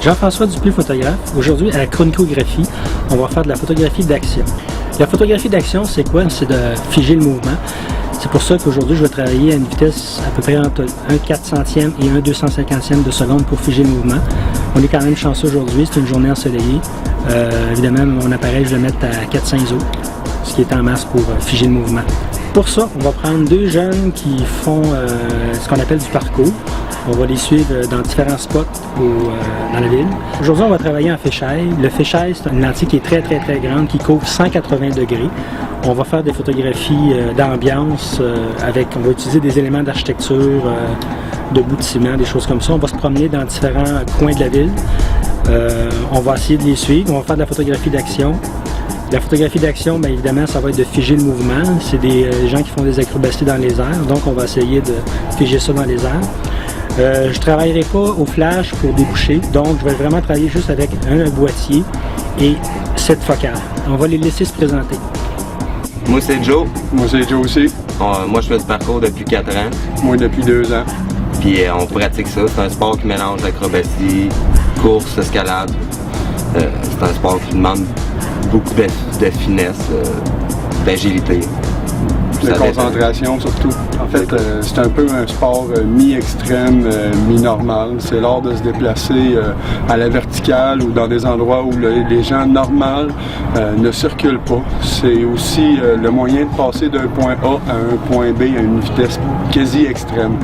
Jean-François Dupuis, photographe. Aujourd'hui, à la chronicographie, on va faire de la photographie d'action. La photographie d'action, c'est quoi? C'est de figer le mouvement. C'est pour ça qu'aujourd'hui, je vais travailler à une vitesse à peu près entre 1/400e et 1/250e de seconde pour figer le mouvement. On est quand même chanceux aujourd'hui, c'est une journée ensoleillée. Évidemment, mon appareil, je vais le mettre à 400 ISO, ce qui est en masse pour figer le mouvement. Pour ça, on va prendre deux jeunes qui font ce qu'on appelle du parcours. On va les suivre dans différents spots dans la ville. Aujourd'hui, on va travailler en fisheye. Le fisheye, c'est une lentille qui est très grande, qui couvre 180 degrés. On va faire des photographies d'ambiance on va utiliser des éléments d'architecture, de bouts de ciment, des choses comme ça. On va se promener dans différents coins de la ville. On va essayer de les suivre. On va faire de la photographie d'action. La photographie d'action, bien évidemment, ça va être de figer le mouvement. C'est des gens qui font des acrobaties dans les airs, donc on va essayer de figer ça dans les airs. Je ne travaillerai pas au flash pour déboucher, donc je vais vraiment travailler juste avec un boîtier et 7 focales. On va les laisser se présenter. Moi c'est Joe. Moi c'est Joe aussi. Moi je fais du parcours depuis 4 ans. Moi depuis 2 ans. Puis on pratique ça. C'est un sport qui mélange acrobatie, course, escalade. C'est un sport qui demande beaucoup de finesse, d'agilité. De concentration surtout. En fait, c'est un peu un sport mi-extrême, mi-normal. C'est l'art de se déplacer à la verticale ou dans des endroits où les gens normaux ne circulent pas. C'est aussi le moyen de passer d'un point A à un point B à une vitesse quasi extrême.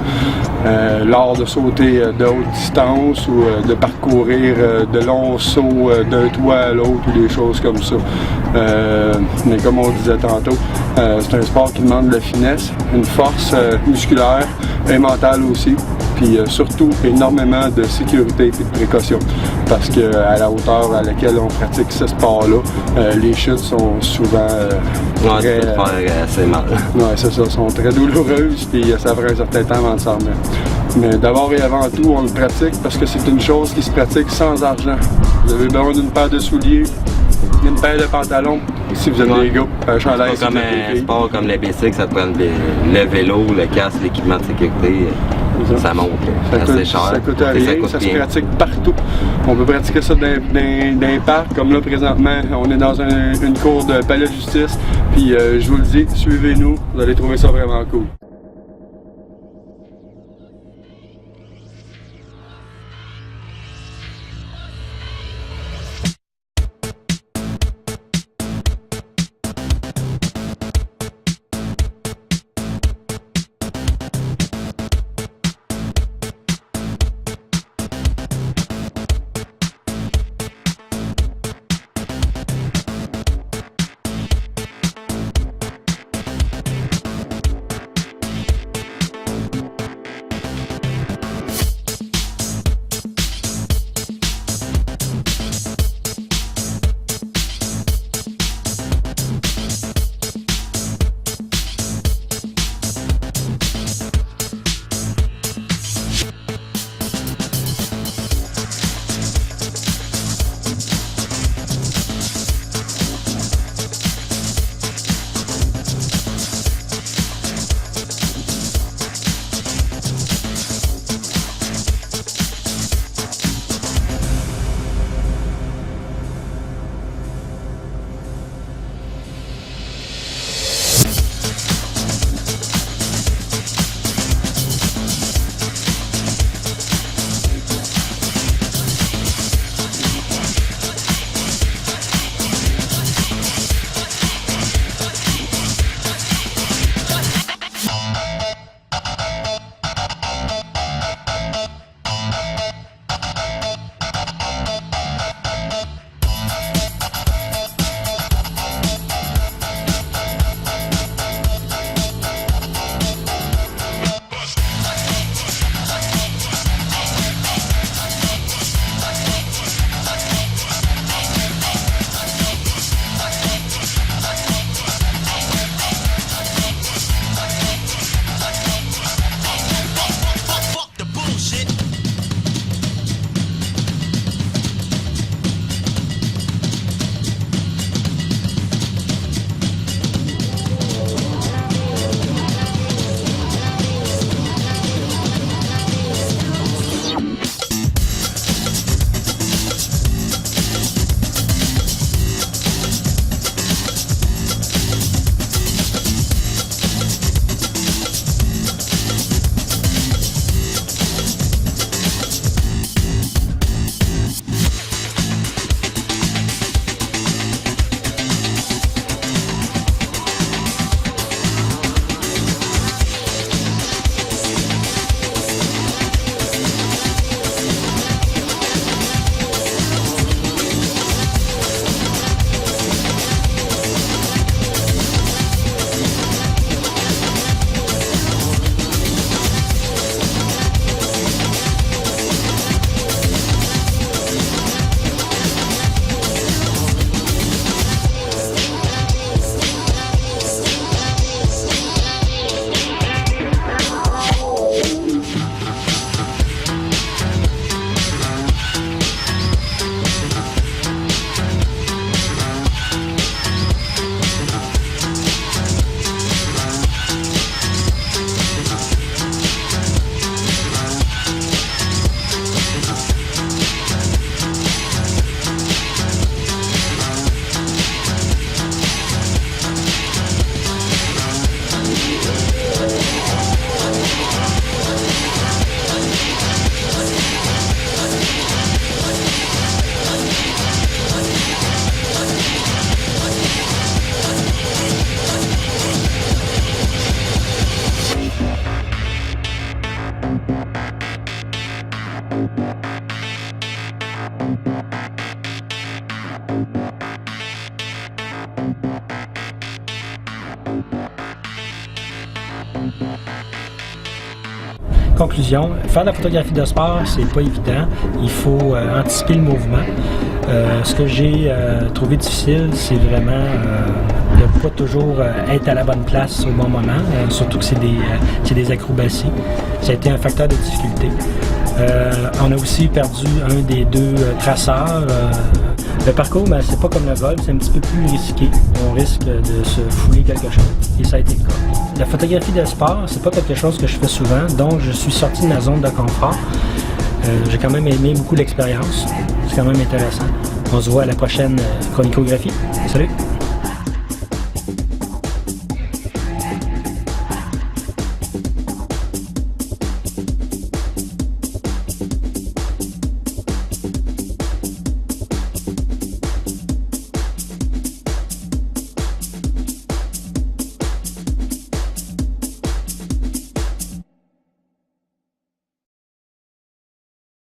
L'art de sauter de haute distance ou de parcourir de longs sauts d'un toit à l'autre ou des choses comme ça. Mais comme on disait tantôt, c'est un sport qui demande de la finesse, une force musculaire et mentale aussi, puis surtout énormément de sécurité et de précaution, parce qu'à la hauteur à laquelle on pratique ce sport-là, les chutes sont souvent assez mal. Ouais, c'est ça, sont très douloureuses, puis ça prend un certain temps avant de s'en remettre. Mais d'abord et avant tout, on le pratique parce que c'est une chose qui se pratique sans argent. Vous avez besoin d'une paire de souliers, une paire de pantalons, si vous êtes des gars, un chandail. C'est comme un sport comme les bicycles, ça te prend le vélo, le casque, l'équipement de sécurité, ça monte. Ça coûte rien, ça se pratique partout. On peut pratiquer ça dans les parcs, comme là présentement, on est dans une cour de palais de justice, puis je vous le dis, suivez-nous, vous allez trouver ça vraiment cool. Conclusion, faire de la photographie de sport, c'est pas évident. Il faut anticiper le mouvement. Ce que j'ai trouvé difficile, c'est vraiment de ne pas toujours être à la bonne place au bon moment, surtout que c'est des acrobaties. Ça a été un facteur de difficulté. On a aussi perdu un des deux traceurs. Le parcours, c'est pas comme le golf, c'est un petit peu plus risqué. On risque de se fouler quelque chose, et ça a été le cas. La photographie de sport, c'est pas quelque chose que je fais souvent, donc je suis sorti de ma zone de confort. J'ai quand même aimé beaucoup l'expérience. C'est quand même intéressant. On se voit à la prochaine chronicographie. Salut!